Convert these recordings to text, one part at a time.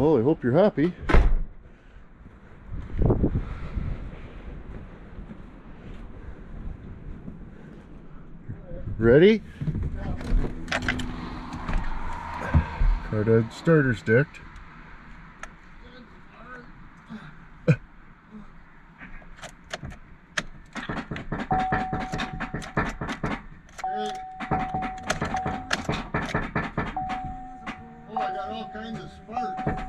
Well, I hope you're happy. Ready? Crawdad starter sticked. Oh, I got all kinds of sparks.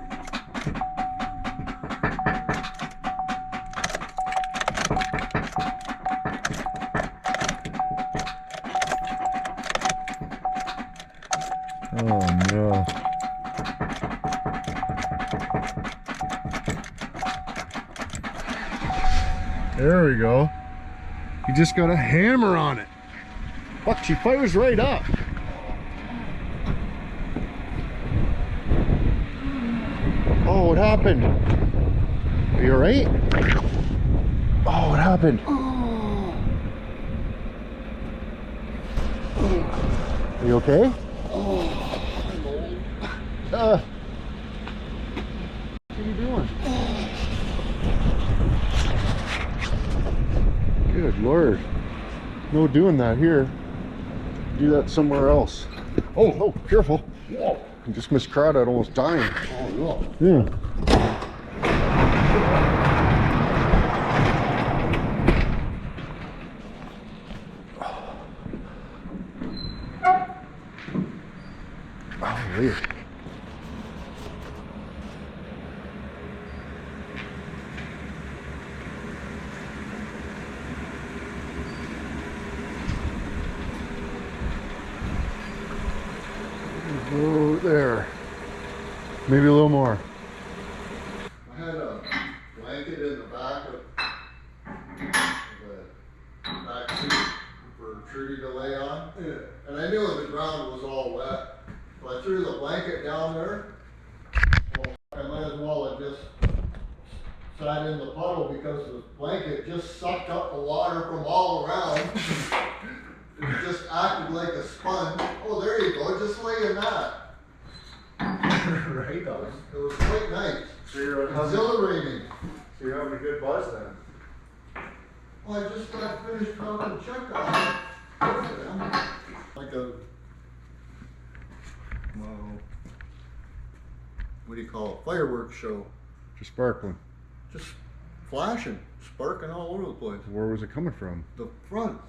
Oh no. There we go. You just got a hammer on it. Fuck, she fires right up. Oh, what happened? Are you alright? Oh, what happened? Are you okay? What are you doing? Good Lord. No doing that here. Do that somewhere else. Oh, careful. Whoa. I just missed crawdad almost dying. Oh, no. Yeah. Oh, weird. Oh, there. Maybe a little more. I had a blanket in the back of the back seat for Trudy to lay on. Yeah. And I knew the ground was all wet. So I threw the blanket down there. Well, I might as well have just sat in the puddle because the blanket just sucked up the water from all around. It just acted like a sponge. Oh, there you go. Just lay in that. Right on. It was quite nice. So you're Exhilarating. having a good buzz then. Well, I just got finished talking to Chuck on it. Like a, well, what do you call it? Fireworks show. Just sparkling. Just flashing, sparking all over the place. Where was it coming from? The front.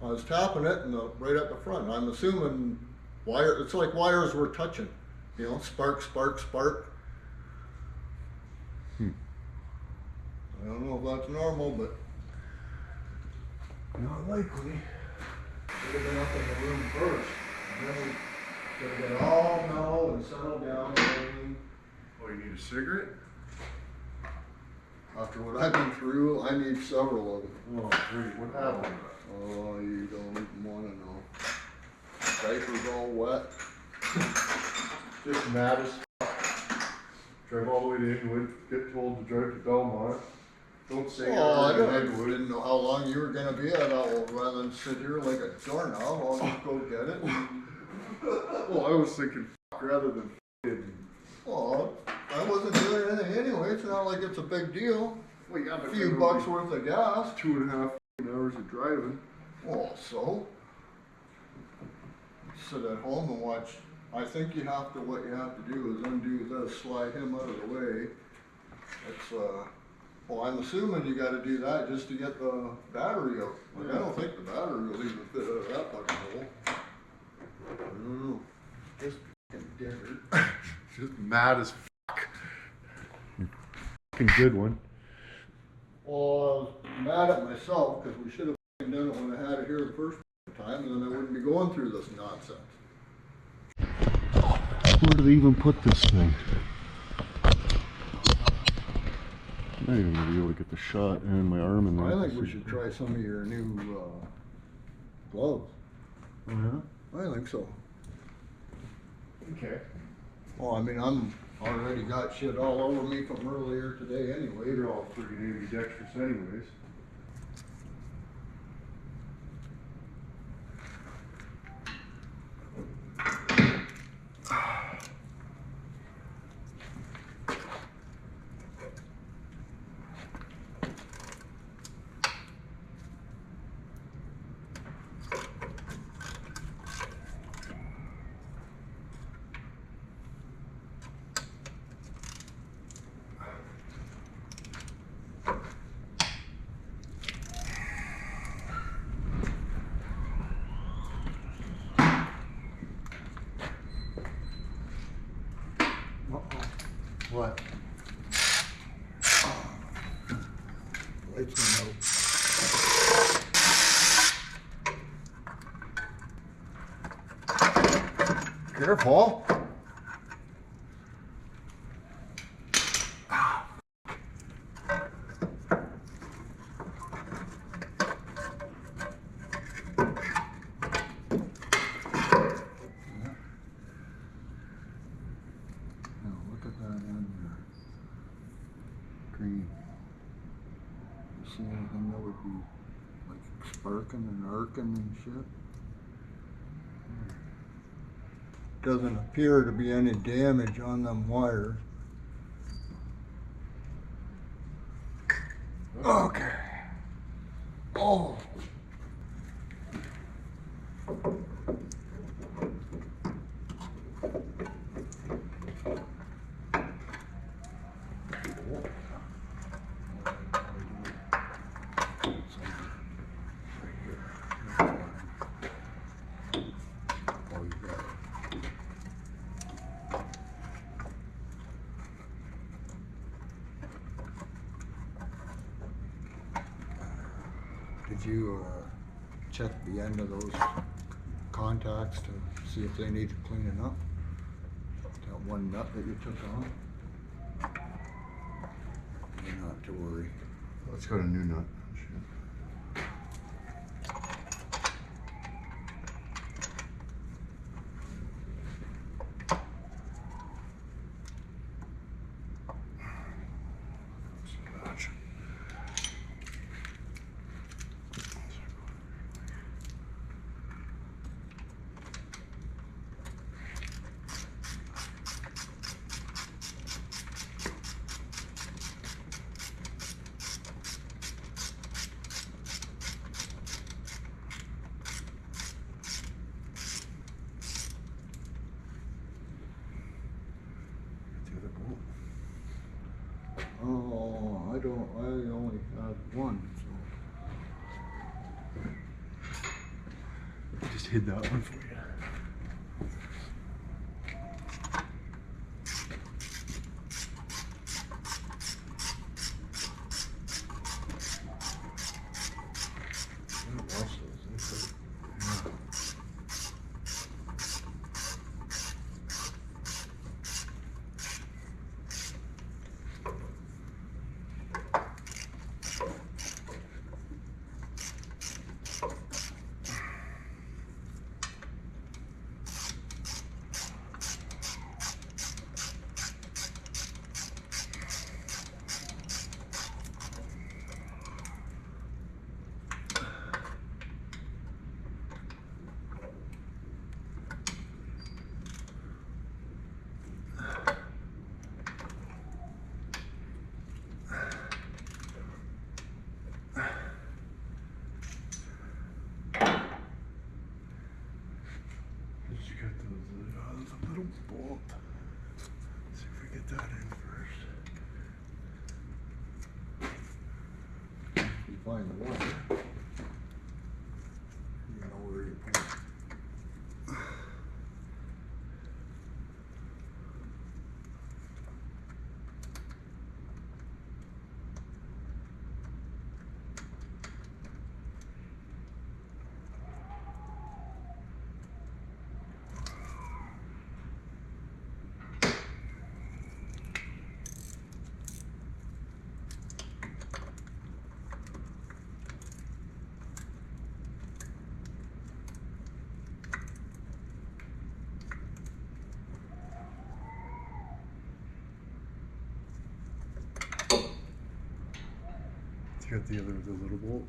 I was tapping it and right at the front. I'm assuming wire. It's like wires were touching. You know, spark, spark, spark. I don't know if that's normal, but not likely. Should have been up in the room first. And then we gotta get all mellow and settle down. Oh, you need a cigarette? After what I've been through, I need several of them. Oh, great. What happened? Oh, you don't even want to know. Diaper's all wet. Just mad as fuck. Drive all the way to Inwood, get told to drive to Belmont. Don't say Oh, I you're in Inwood. didn't know how long you were going to be at all, rather than sit here like a doorknob. I'll just go get it. Well, I was thinking rather than Well, I wasn't doing anything anyway. It's not like it's a big deal. well, yeah, A few bucks worth of gas. 2.5 hours of driving. Well, so sit at home and watch. I think you have to. What you have to do is undo this, slide him out of the way. It's well, I'm assuming you got to do that just to get the battery out. Like, I don't think the battery will even fit out of that fucking hole. I don't know. Just fucking dinger. Just mad as fuck. Fucking good one. Well, I was mad at myself because we should have done it when I had it here the first time, and then I wouldn't be going through this nonsense. Where do they even put this thing? I'm not even gonna be able to get the shot and my arm in there. I think we should try some of your new gloves. Oh, yeah? I think so. Okay. Well, I mean, I'm already got shit all over me from earlier today anyway. They're all freaking ambidextrous anyways. What? Lights went out. Careful. Now look at that in there. Green. You see anything that would be like sparking and arcing and shit? Doesn't appear to be any damage on them wires. Okay. Oh. Did you check the end of those contacts to see if they need cleaning up? That one nut that you took off? Not to worry. Let's go to new nut. Oh, I only have one, so. Just hid that one for you. There's a little bolt. Let's see if we get that in first. You find the wire. You know where you put it. You got the little bolt.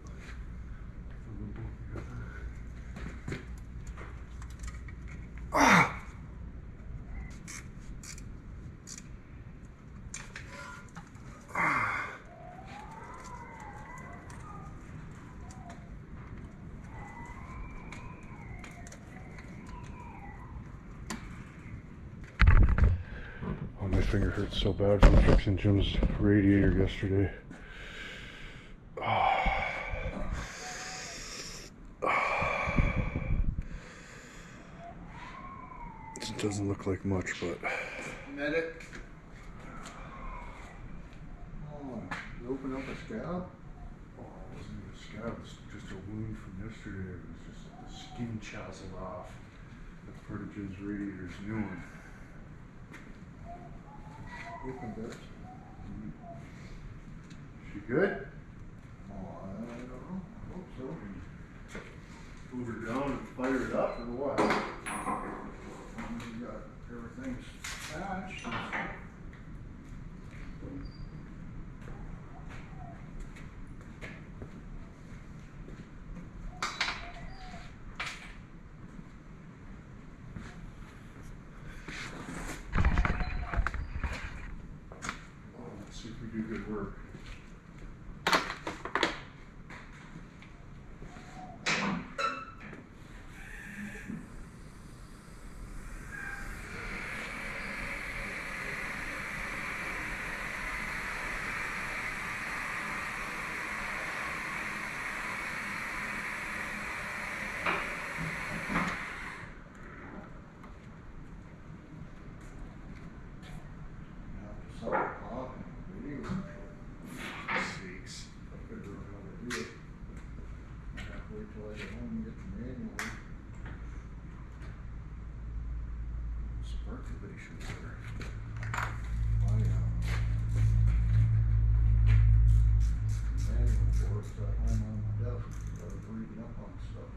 Oh, my finger hurts so bad from fixing Jim's radiator yesterday. It doesn't look like much, but Medic. open up a scab? Oh, it wasn't even a scab, it was just a wound from yesterday. It was just the skin chiseled off. The Pertigen's radiator's new one. Opened it. She good? Oh, I don't know. I hope so. Move her down and fire it up or what? We got everything's patched. Let's see if we do good work. Sakes. Figure out how to do it. I have to wait till I get home and get the manual. Circulation's there. Manual for it's at home on my desk. I was reading up on stuff.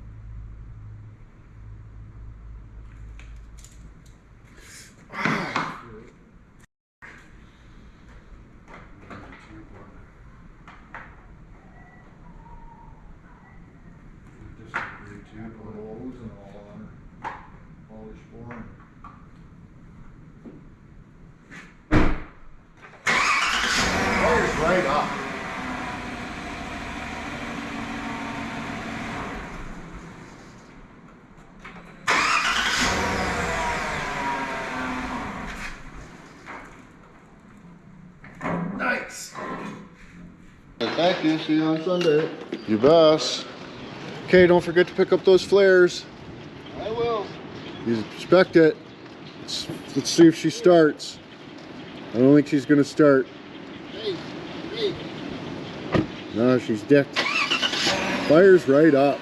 Lows and all on it. Polished boring. Fires right up. Nice! Thank you. See you on Sunday. You best. Okay, don't forget to pick up those flares. I will. You expect it. Let's see if she starts. I don't think she's gonna start. Hey, hey. No, she's decked. Fires right up.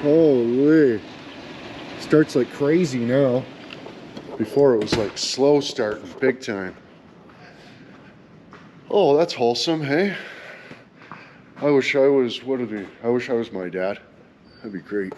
Holy. Starts like crazy now. Before it was like slow starting, big time. Oh, that's wholesome, hey? I wish I was, I wish I was my dad. That'd be great.